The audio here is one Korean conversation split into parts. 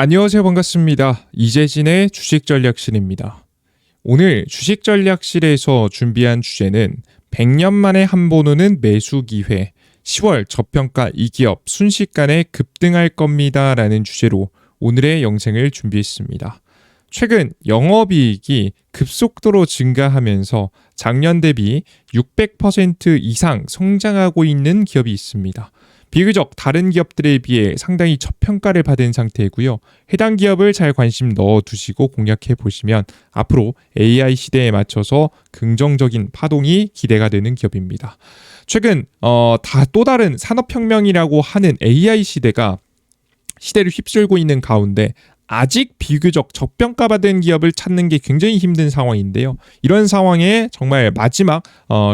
안녕하세요. 반갑습니다. 이재진의 주식전략실입니다. 오늘 주식전략실에서 준비한 주제는 100년 만에 한 번 오는 매수 기회, 10월 저평가 이 기업 순식간에 급등할 겁니다 라는 주제로 오늘의 영상을 준비했습니다. 최근 영업이익이 급속도로 증가하면서 작년 대비 600% 이상 성장하고 있는 기업이 있습니다. 비교적 다른 기업들에 비해 상당히 저평가를 받은 상태이고요. 해당 기업을 잘 관심 넣어두시고 공략해 보시면 앞으로 AI 시대에 맞춰서 긍정적인 파동이 기대가 되는 기업입니다. 최근 또 다른 산업혁명이라고 하는 AI 시대가 시대를 휩쓸고 있는 가운데 아직 비교적 저평가받은 기업을 찾는 게 굉장히 힘든 상황인데요. 이런 상황에 정말 마지막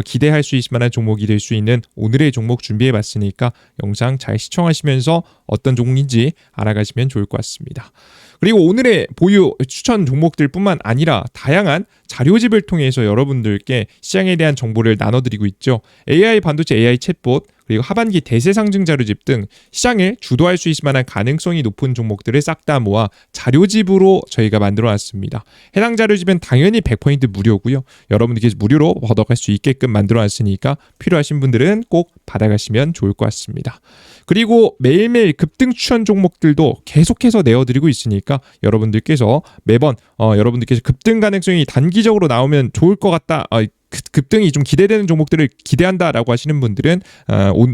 기대할 수 있을 만한 종목이 될 수 있는 오늘의 종목 준비해봤으니까 영상 잘 시청하시면서 어떤 종목인지 알아가시면 좋을 것 같습니다. 그리고 오늘의 보유 추천 종목들 뿐만 아니라 다양한 자료집을 통해서 여러분들께 시장에 대한 정보를 나눠드리고 있죠. AI 반도체, AI 챗봇, 그리고 하반기 대세 상승 자료집 등 시장을 주도할 수 있을 만한 가능성이 높은 종목들을 싹 다 모아 자료집으로 저희가 만들어놨습니다. 해당 자료집은 당연히 100% 무료고요. 여러분들께서 무료로 얻어갈 수 있게끔 만들어놨으니까 필요하신 분들은 꼭 받아가시면 좋을 것 같습니다. 그리고 매일매일 급등 추천 종목들도 계속해서 내어드리고 있으니까 여러분들께서 매번 여러분들께서 급등 가능성이 단기적으로 나오면 좋을 것 같다, 급등이 좀 기대되는 종목들을 기대한다라고 하시는 분들은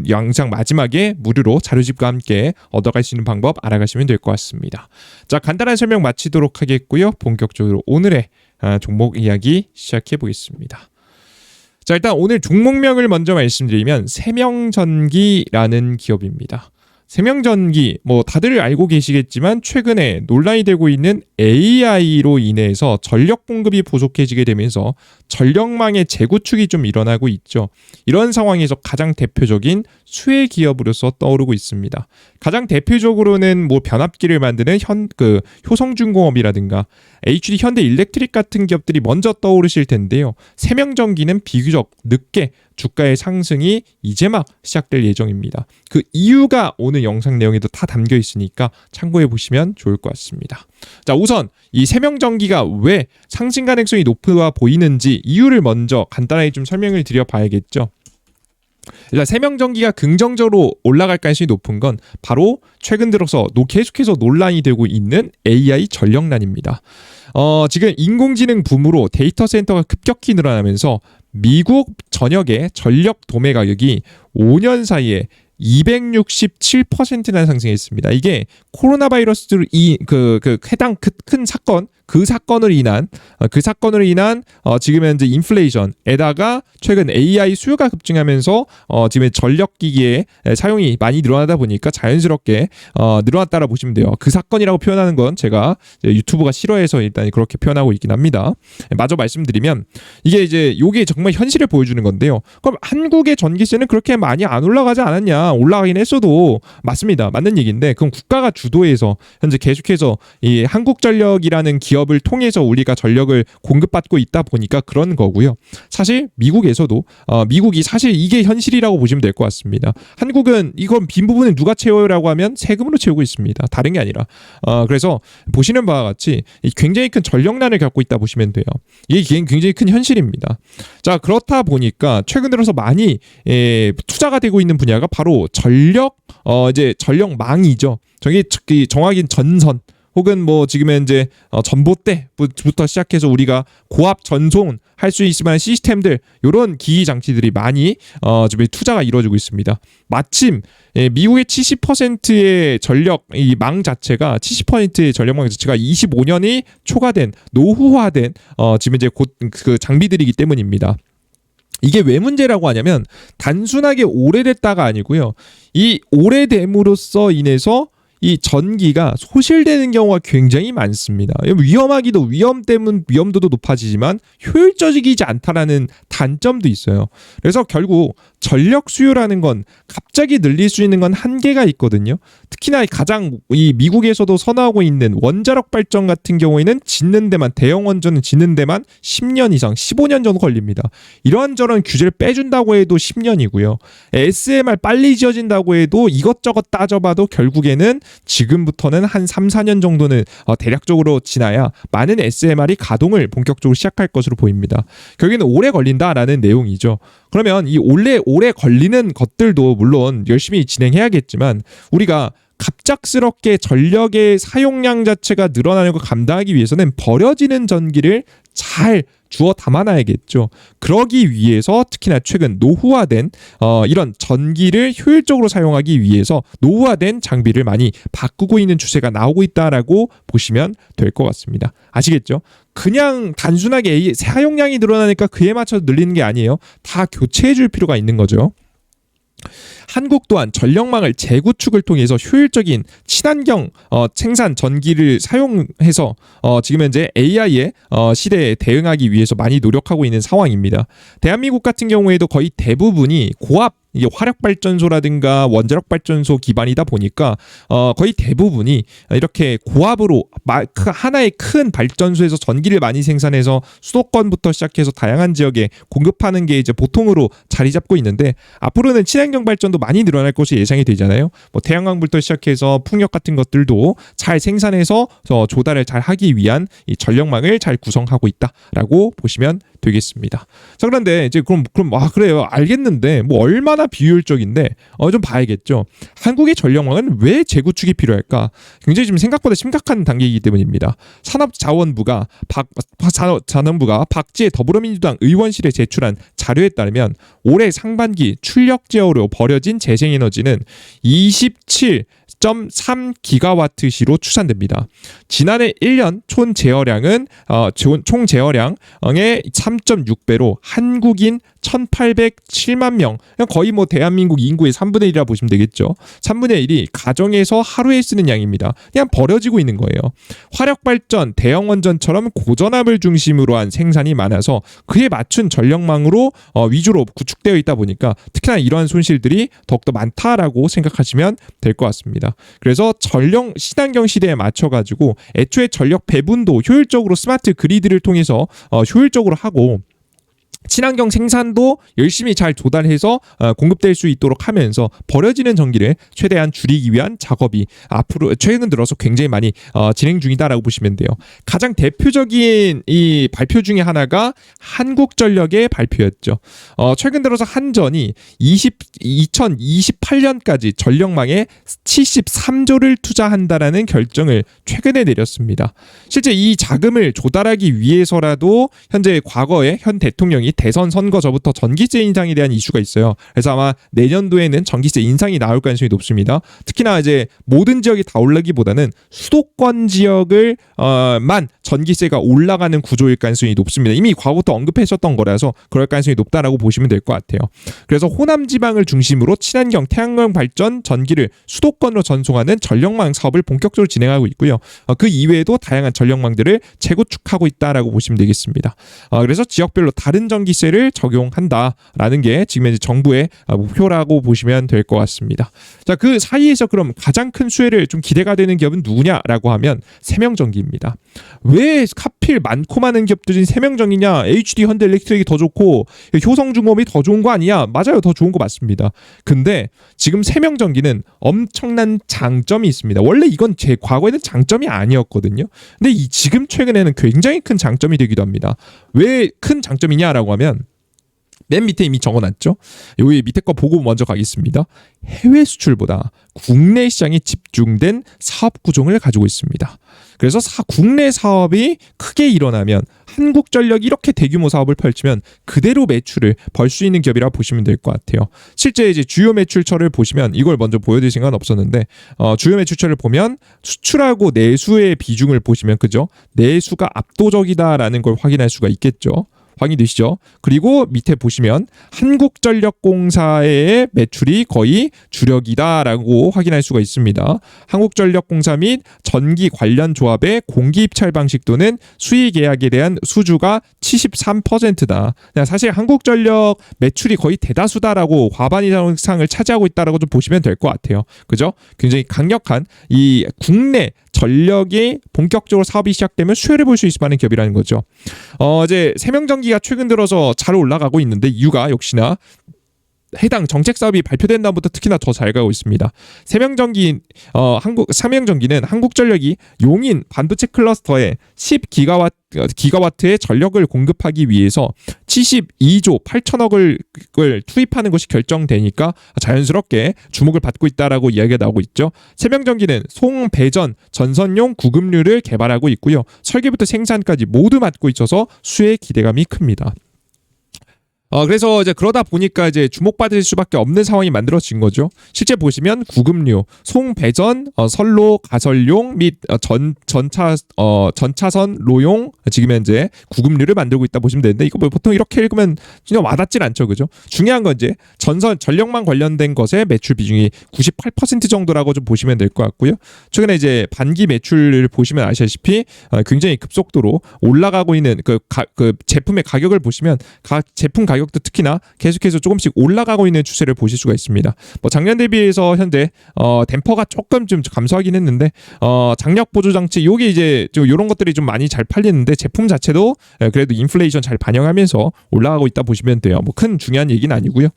영상 마지막에 무료로 자료집과 함께 얻어갈 수 있는 방법 알아가시면 될 것 같습니다. 자, 간단한 설명 마치도록 하겠고요. 본격적으로 오늘의 종목 이야기 시작해 보겠습니다. 자, 일단 오늘 종목명을 먼저 말씀드리면 세명전기라는 기업입니다. 세명전기, 다들 알고 계시겠지만 최근에 논란이 되고 있는 AI로 인해서 전력 공급이 부족해지게 되면서 전력망의 재구축이 좀 일어나고 있죠. 이런 상황에서 가장 대표적인 수혜 기업으로서 떠오르고 있습니다. 가장 대표적으로는 변압기를 만드는 효성중공업이라든가 HD 현대일렉트릭 같은 기업들이 먼저 떠오르실 텐데요. 세명전기는 비교적 늦게 주가의 상승이 이제 막 시작될 예정입니다. 그 이유가 오늘 영상 내용에도 다 담겨 있으니까 참고해 보시면 좋을 것 같습니다. 자, 우선 이 세명전기가 왜 상승 가능성이 높아 보이는지 이유를 먼저 간단하게 좀 설명을 드려 봐야겠죠. 일단 세명전기가 긍정적으로 올라갈 가능성이 높은 건 바로 최근 들어서 계속해서 논란이 되고 있는 AI 전력난입니다. 지금 인공지능 붐으로 데이터 센터가 급격히 늘어나면서 미국 전역의 전력 도매 가격이 5년 사이에 267%나 상승했습니다. 이게 코로나 바이러스로 해당 큰 사건, 그 사건으로 인한 지금 현재 인플레이션에다가 최근 AI 수요가 급증하면서 지금 전력기기의 사용이 많이 늘어나다 보니까 자연스럽게 늘어났다라 보시면 돼요. 그 사건이라고 표현하는 건 제가 유튜브가 싫어해서 일단 그렇게 표현하고 있긴 합니다. 마저 말씀드리면 요게 정말 현실을 보여주는 건데요. 그럼 한국의 전기세는 그렇게 많이 안 올라가지 않았냐? 올라가긴 했어도 맞습니다. 맞는 얘기인데 그럼 국가가 주도해서 현재 계속해서 이 한국전력이라는 기업을 통해서 우리가 전력을 공급받고 있다 보니까 그런 거고요. 사실 미국에서도 미국이 사실 이게 현실이라고 보시면 될 것 같습니다. 한국은 이건 빈 부분을 누가 채워요라고 하면 세금으로 채우고 있습니다. 다른 게 아니라 그래서 보시는 바와 같이 굉장히 큰 전력난을 겪고 있다 보시면 돼요. 이게 굉장히 큰 현실입니다. 자, 그렇다 보니까 최근 들어서 많이 투자가 되고 있는 분야가 바로 전력망이죠. 정확히 전선 혹은 지금 현재 전봇대부터 시작해서 우리가 고압 전송 할 수 있을 만한 시스템들, 이런 기기 장치들이 많이 지금 투자가 이루어지고 있습니다. 마침 미국의 70%의 전력망 자체가 70%의 전력망 자체가 25년이 초과된 노후화된 지금 이제 그 장비들이기 때문입니다. 이게 왜 문제라고 하냐면 단순하게 오래됐다가 아니고요. 이 오래됨으로써 인해서 이 전기가 소실되는 경우가 굉장히 많습니다. 위험하기도 위험도도 높아지지만 효율적이지 않다라는 단점도 있어요. 그래서 결국 전력 수요라는 건 갑자기 늘릴 수 있는 건 한계가 있거든요. 특히나 가장 이 미국에서도 선호하고 있는 원자력 발전 같은 경우에는 짓는 데만, 대형 원전은 짓는 데만 10년 이상, 15년 정도 걸립니다. 이런저런 규제를 빼준다고 해도 10년이고요. SMR 빨리 지어진다고 해도 이것저것 따져봐도 결국에는 지금부터는 한 3, 4년 정도는 대략적으로 지나야 많은 SMR이 가동을 본격적으로 시작할 것으로 보입니다. 결국에는 오래 걸린다라는 내용이죠. 그러면 이 오래 걸리는 것들도 물론 열심히 진행해야겠지만 우리가 갑작스럽게 전력의 사용량 자체가 늘어나는 걸 감당하기 위해서는 버려지는 전기를 잘 주워 담아놔야겠죠. 그러기 위해서 특히나 최근 노후화된 이런 전기를 효율적으로 사용하기 위해서 노후화된 장비를 많이 바꾸고 있는 추세가 나오고 있다라고 보시면 될 것 같습니다. 아시겠죠? 그냥 단순하게 사용량이 늘어나니까 그에 맞춰서 늘리는 게 아니에요. 다 교체해 줄 필요가 있는 거죠. 한국 또한 전력망을 재구축을 통해서 효율적인 친환경 생산 전기를 사용해서 지금 현재 AI의 시대에 대응하기 위해서 많이 노력하고 있는 상황입니다. 대한민국 같은 경우에도 거의 대부분이 고압 이게 화력발전소라든가 원자력발전소 기반이다 보니까 거의 대부분이 이렇게 고압으로 하나의 큰 발전소에서 전기를 많이 생산해서 수도권부터 시작해서 다양한 지역에 공급하는 게 이제 보통으로 자리 잡고 있는데 앞으로는 친환경 발전도 많이 늘어날 것이 예상이 되잖아요. 뭐 태양광불부터 시작해서 풍력 같은 것들도 잘 생산해서 조달을 잘 하기 위한 이 전력망을 잘 구성하고 있다라고 보시면 되겠습니다. 자, 그런데 이제 그럼 그래요. 알겠는데 뭐 얼마나 비효율적인데 좀 봐야겠죠. 한국의 전력망은 왜 재구축이 필요할까? 굉장히 지금 생각보다 심각한 단계이기 때문입니다. 산업자원부가 박지혜 더불어민주당 의원실에 제출한 자료에 따르면 올해 상반기 출력 제어로 버려진 재생에너지는 27.3기가와트시로 추산됩니다. 지난해 1년 총 제어량의 3.6배로 한국인 1,807만 명, 거의 뭐 대한민국 인구의 3분의 1이라 보시면 되겠죠. 3분의 1이 가정에서 하루에 쓰는 양입니다. 그냥 버려지고 있는 거예요. 화력발전, 대형원전처럼 고전압을 중심으로 한 생산이 많아서 그에 맞춘 전력망으로 위주로 구축되어 있다 보니까 특히나 이러한 손실들이 더욱더 많다라고 생각하시면 될 것 같습니다. 그래서 친환경 시대에 맞춰가지고 애초에 전력 배분도 효율적으로 스마트 그리드를 통해서 효율적으로 하고 친환경 생산도 열심히 잘 조달해서 공급될 수 있도록 하면서 버려지는 전기를 최대한 줄이기 위한 작업이 앞으로 최근 들어서 굉장히 많이 진행 중이다라고 보시면 돼요. 가장 대표적인 이 발표 중에 하나가 한국전력의 발표였죠. 최근 들어서 한전이 2028년까지 전력망에 73조를 투자한다라는 결정을 최근에 내렸습니다. 실제 이 자금을 조달하기 위해서라도 현재 과거에 현 대통령이 대선 선거 전부터 전기세 인상에 대한 이슈가 있어요. 그래서 아마 내년도에는 전기세 인상이 나올 가능성이 높습니다. 특히나 이제 모든 지역이 다 올라기보다는 수도권 지역을 만 전기세가 올라가는 구조일 가능성이 높습니다. 이미 과거부터 언급하셨던 거라서 그럴 가능성이 높다라고 보시면 될 것 같아요. 그래서 호남 지방을 중심으로 친환경 태양광 발전 전기를 수도권으로 전송하는 전력망 사업을 본격적으로 진행하고 있고요. 그 이외에도 다양한 전력망들을 재구축하고 있다라고 보시면 되겠습니다. 그래서 지역별로 다른 전기세를 적용한다라는 게 지금 현재 정부의 목표라고 보시면 될 것 같습니다. 자, 그 사이에서 그럼 가장 큰 수혜를 좀 기대가 되는 기업은 누구냐라고 하면 세명전기입니다. 왜 하필 많고 많은 기업들이 세명전기냐? HD 현대일렉트릭이 더 좋고 효성중공업이 더 좋은 거 아니냐? 맞아요, 더 좋은 거 맞습니다. 근데 지금 세명전기는 엄청난 장점이 있습니다. 원래 이건 제 과거에는 장점이 아니었거든요. 근데 지금 최근에는 굉장히 큰 장점이 되기도 합니다. 왜 큰 장점이냐라고 하면 맨 밑에 이미 적어놨죠. 여기 밑에 거 보고 먼저 가겠습니다. 해외 수출보다 국내 시장에 집중된 사업 구조를 가지고 있습니다. 그래서 국내 사업이 크게 일어나면 한국전력이 이렇게 대규모 사업을 펼치면 그대로 매출을 벌 수 있는 기업이라 보시면 될 것 같아요. 실제 이제 주요 매출처를 보시면 이걸 먼저 보여드릴 시간은 없었는데 주요 매출처를 보면 수출하고 내수의 비중을 보시면 그죠? 내수가 압도적이다라는 걸 확인할 수가 있겠죠. 확인되시죠? 그리고 밑에 보시면 한국전력공사의 매출이 거의 주력이다라고 확인할 수가 있습니다. 한국전력공사 및 전기 관련 조합의 공기 입찰 방식 또는 수의 계약에 대한 수주가 73%다. 사실 한국전력 매출이 거의 대다수다라고 과반 이상을 차지하고 있다라고 좀 보시면 될 것 같아요. 그죠? 굉장히 강력한 이 국내 전력이 본격적으로 사업이 시작되면 수혜를 볼 수 있을 만한 기업이라는 거죠. 이제 세명전기가 최근 들어서 잘 올라가고 있는데 이유가 역시나 해당 정책 사업이 발표된 다음부터 특히나 더 잘 가고 있습니다. 삼양전기는 한국전력이 용인 반도체 클러스터에 10기가와트의 전력을 공급하기 위해서 72조 8천억을 투입하는 것이 결정되니까 자연스럽게 주목을 받고 있다라고 이야기가 나오고 있죠. 세명전기는 송배전 전선용 구급류를 개발하고 있고요. 설계부터 생산까지 모두 맡고 있어서 수혜 기대감이 큽니다. 그래서 이제 그러다 보니까 이제 주목받을 수밖에 없는 상황이 만들어진 거죠. 실제 보시면 구급류, 송배전, 선로 가설용 및 전차선 로용 지금 현재 구급류를 만들고 있다 보시면 되는데 이거 뭐 보통 이렇게 읽으면 진짜 와닿질 않죠, 그죠? 중요한 건 이제 전력망 관련된 것의 매출 비중이 98% 정도라고 좀 보시면 될 것 같고요. 최근에 이제 반기 매출을 보시면 아시다시피 굉장히 급속도로 올라가고 있는 그 제품의 가격을 보시면 각 제품 가격도 특히나 계속해서 조금씩 올라가고 있는 추세를 보실 수가 있습니다. 뭐 작년 대비해서 현재 댐퍼가 조금 좀 감소하긴 했는데 장력 보조 장치 요게 이제 좀 이런 것들이 좀 많이 잘 팔리는데 제품 자체도 그래도 인플레이션 잘 반영하면서 올라가고 있다 보시면 돼요. 뭐 큰 중요한 얘기는 아니고요.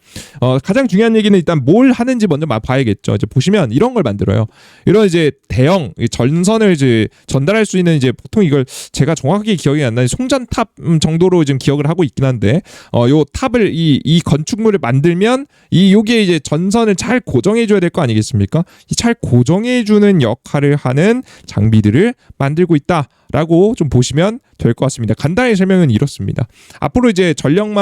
가장 중요한 얘기는 일단 뭘 하는지 먼저 봐야겠죠. 이제 보시면 이런 걸 만들어요. 이런 이제 대형 전선을 이제 전달할 수 있는 이제 보통 이걸 제가 정확하게 기억이 안 나는데 송전탑 정도로 지금 기억을 하고 있긴 한데 요 탑을 이 건축물을 만들면 요게 이제 전선을 잘 고정해 줘야 될 거 아니겠습니까? 이 잘 고정해 주는 역할을 하는 장비들을 만들고 있다라고 좀 보시면 될 것 같습니다. 간단히 설명은 이렇습니다. 앞으로 이제 전력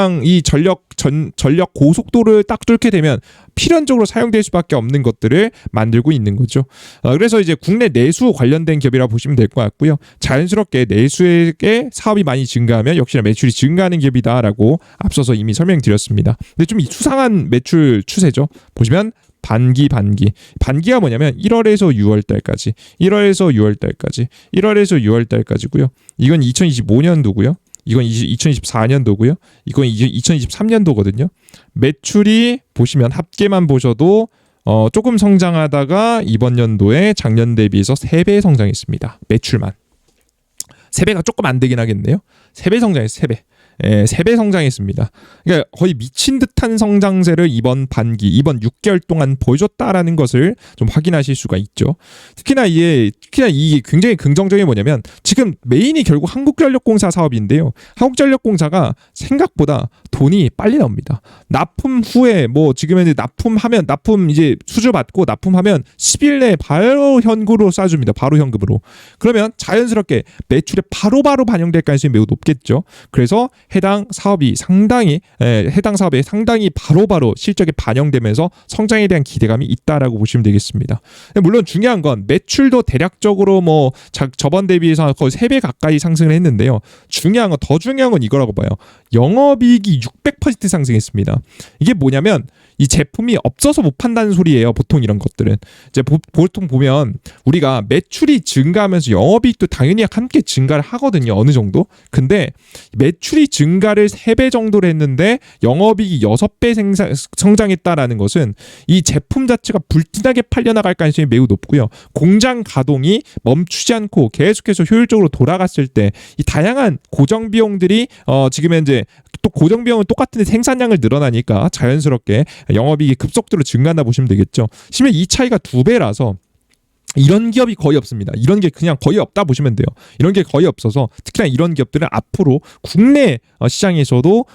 고속도를 딱 뚫게 되면 필연적으로 사용될 수밖에 없는 것들을 만들고 있는 거죠. 그래서 이제 국내 내수 관련된 기업이라 보시면 될 것 같고요. 자연스럽게 내수에게 사업이 많이 증가하면 역시나 매출이 증가하는 기업이다라고 앞서서 이미 설명드렸습니다. 근데 좀 수상한 매출 추세죠. 보시면 반기가 뭐냐면 1월에서 6월달까지 1월에서 6월달까지고요. 이건 2025년도고요. 이건 2024년도고요. 이건 2023년도거든요. 매출이 보시면 합계만 보셔도 조금 성장하다가 이번 연도에 작년 대비해서 3배 성장했습니다. 매출만. 3배가 조금 안 되긴 하겠네요. 3배 성장했어요. 3배. 3배 성장했습니다. 그러니까 거의 미친 듯한 성장세를 이번 6개월 동안 보여줬다라는 것을 좀 확인하실 수가 있죠. 특히나 이게 굉장히 긍정적인 게 뭐냐면 지금 메인이 결국 한국전력공사 사업인데요. 한국전력공사가 생각보다 돈이 빨리 나옵니다. 납품 후에 뭐 지금 이제 납품 이제 수주 받고 납품하면 10일 내에 바로 현금으로 쏴줍니다. 바로 현금으로. 그러면 자연스럽게 매출에 바로바로 반영될 가능성이 매우 높겠죠. 그래서 해당 사업에 상당히 바로바로 실적에 반영되면서 성장에 대한 기대감이 있다라고 보시면 되겠습니다. 물론 중요한 건 매출도 대략적으로 뭐 저번 대비해서 거의 3배 가까이 상승을 했는데요. 더 중요한 건 이거라고 봐요. 영업이익이 600% 상승했습니다. 이게 뭐냐면 이 제품이 없어서 못 판다는 소리예요. 보통 이런 것들은 이제 보통 보면 우리가 매출이 증가하면서 영업이익도 당연히 함께 증가를 하거든요. 어느 정도. 근데 매출이 증가를 3배 정도로 했는데 영업이익이 6배 성장했다라는 것은 이 제품 자체가 불티나게 팔려나갈 가능성이 매우 높고요. 공장 가동이 멈추지 않고 계속해서 효율적으로 돌아갔을 때 이 다양한 고정 비용들이 지금 현재 또 고정 비용은 똑같은데 생산량을 늘어나니까 자연스럽게 영업이익이 급속도로 증가한다 보시면 되겠죠. 심지어 이 차이가 2배라서 이런 기업이 거의 없습니다. 이런 게 그냥 거의 없다 보시면 돼요. 이런 게 거의 없어서 특히나 이런 기업들은 앞으로 국내 시장에서도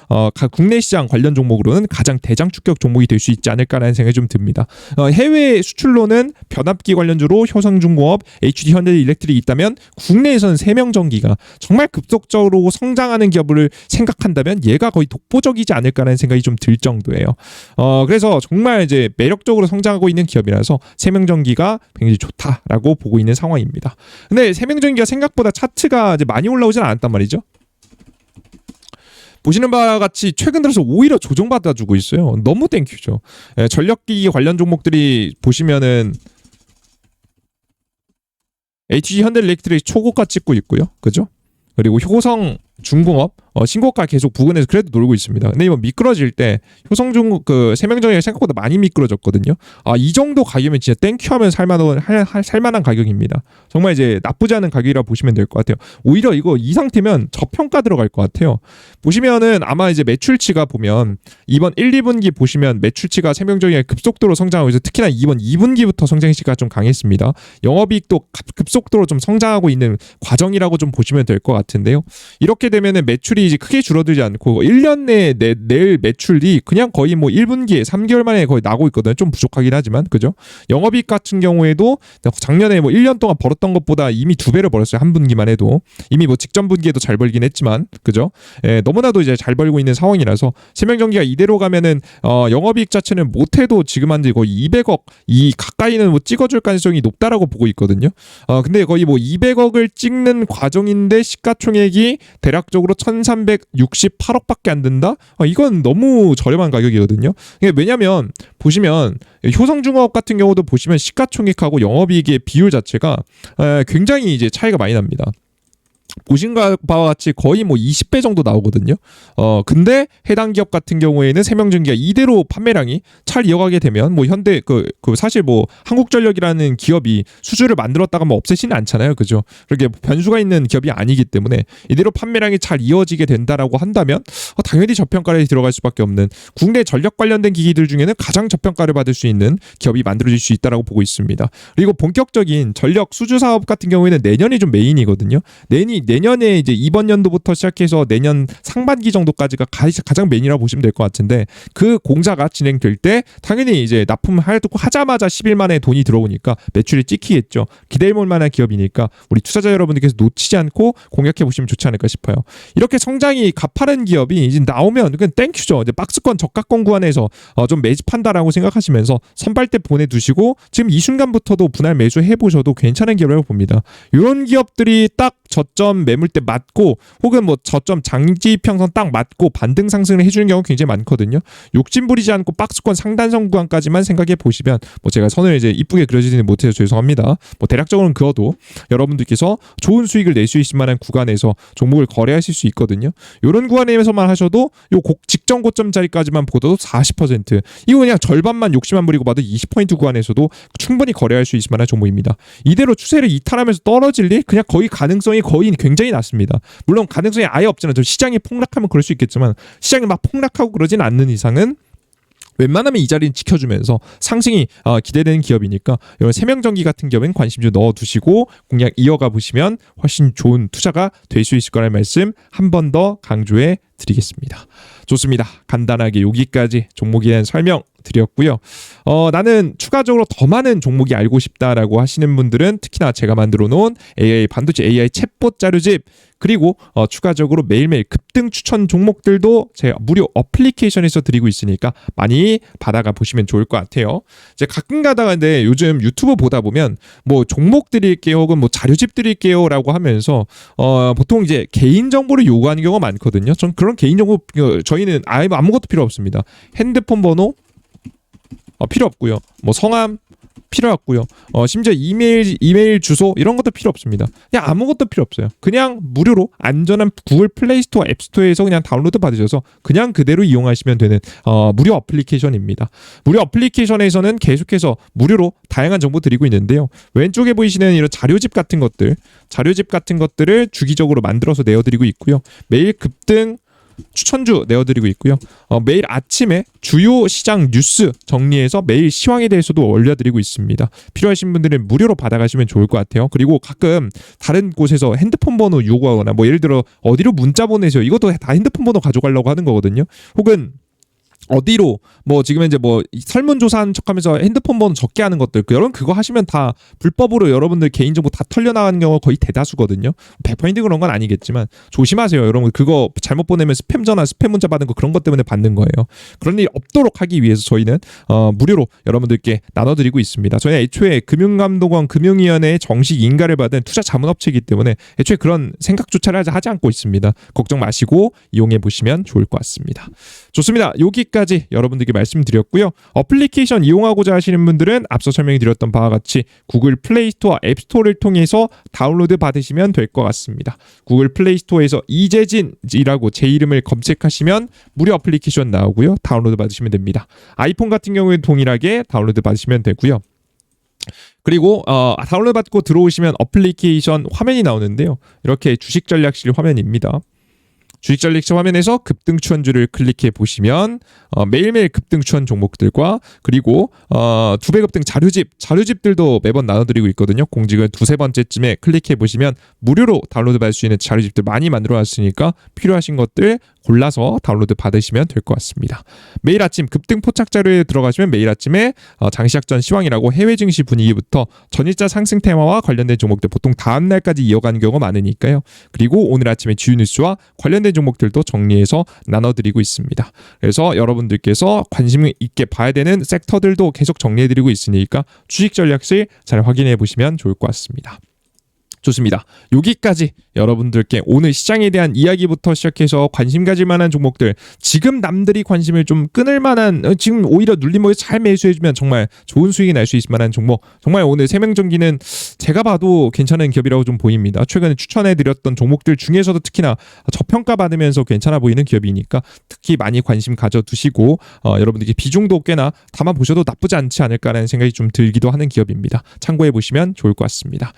국내 시장 관련 종목으로는 가장 대장축격 종목이 될 수 있지 않을까라는 생각이 좀 듭니다. 해외 수출로는 변압기 관련주로 효성중공업, HD 현대일렉트릭이 있다면 국내에서는 세명전기가 정말 급속적으로 성장하는 기업을 생각한다면 얘가 거의 독보적이지 않을까라는 생각이 좀 들 정도예요. 그래서 정말 이제 매력적으로 성장하고 있는 기업이라서 세명전기가 굉장히 좋다. 라고 보고 있는 상황입니다. 근데 세명전기가 생각보다 차트가 이제 많이 올라오진 않았단 말이죠. 보시는 바와 같이 최근 들어서 오히려 조정받아주고 있어요. 너무 땡큐죠. 전력기기 관련 종목들이 보시면은 HG 현대일렉트릭 초고가 찍고 있고요. 그죠? 그리고 효성 중공업 신고가 계속 부근에서 그래도 놀고 있습니다. 근데 이번 미끄러질 때 효성중 그 세명정리가 생각보다 많이 미끄러졌거든요. 이 정도 가격이면 진짜 땡큐하면 살만한 가격입니다. 정말 이제 나쁘지 않은 가격이라 보시면 될 것 같아요. 오히려 이거 이 상태면 저평가 들어갈 것 같아요. 보시면은 아마 이제 매출치가 보면 이번 1, 2분기 보시면 매출치가 세명정리가 급속도로 성장하고 있어. 특히나 이번 2분기부터 성장시가 좀 강했습니다. 영업이익도 급속도로 좀 성장하고 있는 과정이라고 좀 보시면 될 것 같은데요. 이렇게 되면은 매출이 이제 크게 줄어들지 않고 1년 내에 낼 매출이 그냥 거의 뭐 1분기에 3개월 만에 거의 나고 있거든요. 좀 부족하긴 하지만 그죠? 영업이익 같은 경우에도 작년에 뭐 1년 동안 벌었던 것보다 이미 2배를 벌었어요. 한 분기만 해도 이미 뭐 직전 분기에도 잘 벌긴 했지만 그죠? 너무나도 이제 잘 벌고 있는 상황이라서 세명전기가 이대로 가면은 영업이익 자체는 못해도 지금 한지 거의 200억 이 가까이는 뭐 찍어줄 가능성이 높다라고 보고 있거든요. 근데 거의 뭐 200억을 찍는 과정인데 시가총액이 대략적으로 1368억밖에 안 된다? 이건 너무 저렴한 가격이거든요. 왜냐면 보시면 효성중공업 같은 경우도 보시면 시가총액하고 영업이익의 비율 자체가 굉장히 이제 차이가 많이 납니다. 보신 바와 같이 거의 뭐 20배 정도 나오거든요. 근데 해당 기업 같은 경우에는 세명전기가 이대로 판매량이 잘 이어가게 되면 뭐 현대 사실 뭐 한국전력이라는 기업이 수주를 만들었다가 뭐 없애지는 않잖아요. 그죠? 그렇게 변수가 있는 기업이 아니기 때문에 이대로 판매량이 잘 이어지게 된다라고 한다면 당연히 저평가에 들어갈 수밖에 없는 국내 전력 관련된 기기들 중에는 가장 저평가를 받을 수 있는 기업이 만들어질 수 있다라고 보고 있습니다. 그리고 본격적인 전력 수주 사업 같은 경우에는 내년이 좀 메인이거든요. 내년에 이제 이번 연도부터 시작해서 내년 상반기 정도까지가 가장 메인이라고 보시면 될 것 같은데 그 공사가 진행될 때 당연히 이제 납품하자마자 10일 만에 돈이 들어오니까 매출이 찍히겠죠. 기대해볼 만한 기업이니까 우리 투자자 여러분들께서 놓치지 않고 공략해 보시면 좋지 않을까 싶어요. 이렇게 성장이 가파른 기업이 이제 나오면 그냥 땡큐죠. 이제 박스권 저가권 구간에서 좀 매집한다라고 생각하시면서 선발대 보내두시고 지금 이 순간부터도 분할 매수해 보셔도 괜찮은 기업이라고 봅니다. 이런 기업들이 딱 저점 매물대 맞고 혹은 뭐 저점 장지평선 딱 맞고 반등 상승을 해주는 경우 굉장히 많거든요. 욕심 부리지 않고 박스권 상단선 구간까지만 생각해 보시면 뭐 제가 선을 이제 이쁘게 그려지지는 못해서 죄송합니다. 뭐 대략적으로는 그어도 여러분들께서 좋은 수익을 낼 수 있을 만한 구간에서 종목을 거래하실 수 있거든요. 이런 구간에서만 하셔도 요 직전 고점 자리까지만 보도 40% 이거 그냥 절반만 욕심 안 부리고 봐도 20% 구간에서도 충분히 거래할 수 있을 만한 종목입니다. 이대로 추세를 이탈하면서 떨어질 일 그냥 거의 가능성이 거의 굉장히 낮습니다. 물론 가능성이 아예 없지만 시장이 폭락하면 그럴 수 있겠지만 시장이 막 폭락하고 그러진 않는 이상은 웬만하면 이 자리는 지켜주면서 상승이 기대되는 기업이니까 이런 세명전기 같은 기업엔 관심 좀 넣어두시고 공략 이어가 보시면 훨씬 좋은 투자가 될 수 있을 거라는 말씀 한 번 더 강조해 드리겠습니다. 좋습니다. 간단하게 여기까지 종목에 대한 설명 드렸고요. 나는 추가적으로 더 많은 종목이 알고 싶다라고 하시는 분들은 특히나 제가 만들어 놓은 AI 반도체 AI 챗봇 자료집 그리고 추가적으로 매일매일 급등 추천 종목들도 제가 무료 어플리케이션에서 드리고 있으니까 많이 받아가 보시면 좋을 것 같아요. 이제 가끔 가다가 근데 요즘 유튜브 보다 보면 뭐 종목 드릴게요 혹은 뭐 자료집 드릴게요라고 하면서 보통 이제 개인 정보를 요구하는 경우가 많거든요. 전 그런 개인 정보 저희는 아무것도 필요 없습니다. 핸드폰 번호 필요 없고요. 뭐 성함 필요 없고요. 심지어 이메일 주소 이런 것도 필요 없습니다. 그냥 아무것도 필요 없어요. 그냥 무료로 안전한 구글 플레이 스토어 앱 스토어에서 그냥 다운로드 받으셔서 그냥 그대로 이용하시면 되는 무료 어플리케이션입니다. 무료 어플리케이션에서는 계속해서 무료로 다양한 정보 드리고 있는데요. 왼쪽에 보이시는 이런 자료집 같은 것들을 주기적으로 만들어서 내어드리고 있고요. 매일 급등 추천주 내어드리고 있고요. 매일 아침에 주요 시장 뉴스 정리해서 매일 시황에 대해서도 올려드리고 있습니다. 필요하신 분들은 무료로 받아가시면 좋을 것 같아요. 그리고 가끔 다른 곳에서 핸드폰 번호 요구하거나 뭐 예를 들어 어디로 문자 보내세요. 이것도 다 핸드폰 번호 가져가려고 하는 거거든요. 혹은 어디로 뭐 지금 이제 뭐 설문조사하는 척하면서 핸드폰 번호 적게 하는 것들 여러분 그거 하시면 다 불법으로 여러분들 개인정보 다 털려나가는 경우가 거의 대다수거든요. 100% 그런 건 아니겠지만 조심하세요. 여러분 그거 잘못 보내면 스팸 전화 스팸 문자 받은 거 그런 것 때문에 받는 거예요. 그런 일이 없도록 하기 위해서 저희는 무료로 여러분들께 나눠드리고 있습니다. 저희는 애초에 금융감독원 금융위원회의 정식 인가를 받은 투자 자문업체이기 때문에 애초에 그런 생각조차를 하지 않고 있습니다. 걱정 마시고 이용해 보시면 좋을 것 같습니다. 좋습니다. 여기까지 여기까지 여러분들께 말씀드렸고요. 어플리케이션 이용하고자 하시는 분들은 앞서 설명드렸던 바와 같이 구글 플레이스토어 앱스토어를 통해서 다운로드 받으시면 될 것 같습니다. 구글 플레이스토어에서 이재진이라고 제 이름을 검색하시면 무료 어플리케이션 나오고요. 다운로드 받으시면 됩니다. 아이폰 같은 경우에 동일하게 다운로드 받으시면 되고요. 그리고 다운로드 받고 들어오시면 어플리케이션 화면이 나오는데요. 이렇게 주식 전략실 화면입니다. 주식 전략실 화면에서 급등 추천주를 클릭해 보시면 매일매일 급등 추천 종목들과 그리고 2배 급등 자료집들도 매번 나눠드리고 있거든요. 공직을 2-3번째쯤에 클릭해 보시면 무료로 다운로드 받을 수 있는 자료집들 많이 만들어 놨으니까 필요하신 것들 골라서 다운로드 받으시면 될 것 같습니다. 매일 아침 급등 포착 자료에 들어가시면 매일 아침에 장시작 전 시황이라고 해외 증시 분위기부터 전일자 상승 테마와 관련된 종목들 보통 다음 날까지 이어가는 경우가 많으니까요. 그리고 오늘 아침에 주요 뉴스와 관련된 종목들도 정리해서 나눠드리고 있습니다. 그래서 여러분들께서 관심 있게 봐야 되는 섹터들도 계속 정리해드리고 있으니까 주식 전략실 잘 확인해 보시면 좋을 것 같습니다. 좋습니다. 여기까지 여러분들께 오늘 시장에 대한 이야기부터 시작해서 관심 가질 만한 종목들, 지금 남들이 관심을 좀 끊을 만한, 지금 오히려 눌림목에 잘 매수해주면 정말 좋은 수익이 날 수 있을 만한 종목, 정말 오늘 세명전기는 제가 봐도 괜찮은 기업이라고 좀 보입니다. 최근에 추천해드렸던 종목들 중에서도 특히나 저평가 받으면서 괜찮아 보이는 기업이니까 특히 많이 관심 가져두시고 여러분들께 비중도 꽤나 담아보셔도 나쁘지 않지 않을까라는 생각이 좀 들기도 하는 기업입니다. 참고해보시면 좋을 것 같습니다.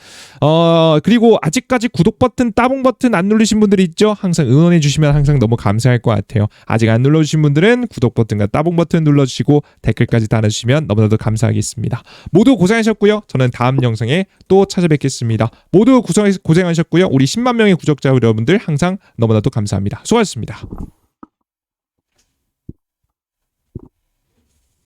그리고 아직까지 구독 버튼, 따봉 버튼 안 누르신 분들이 있죠? 항상 응원해 주시면 항상 너무 감사할 것 같아요. 아직 안 눌러주신 분들은 구독 버튼과 따봉 버튼 눌러주시고 댓글까지 달아주시면 너무나도 감사하겠습니다. 모두 고생하셨고요. 저는 다음 영상에 또 찾아뵙겠습니다. 모두 고생하셨고요. 우리 10만 명의 구독자 여러분들 항상 너무나도 감사합니다. 수고하셨습니다.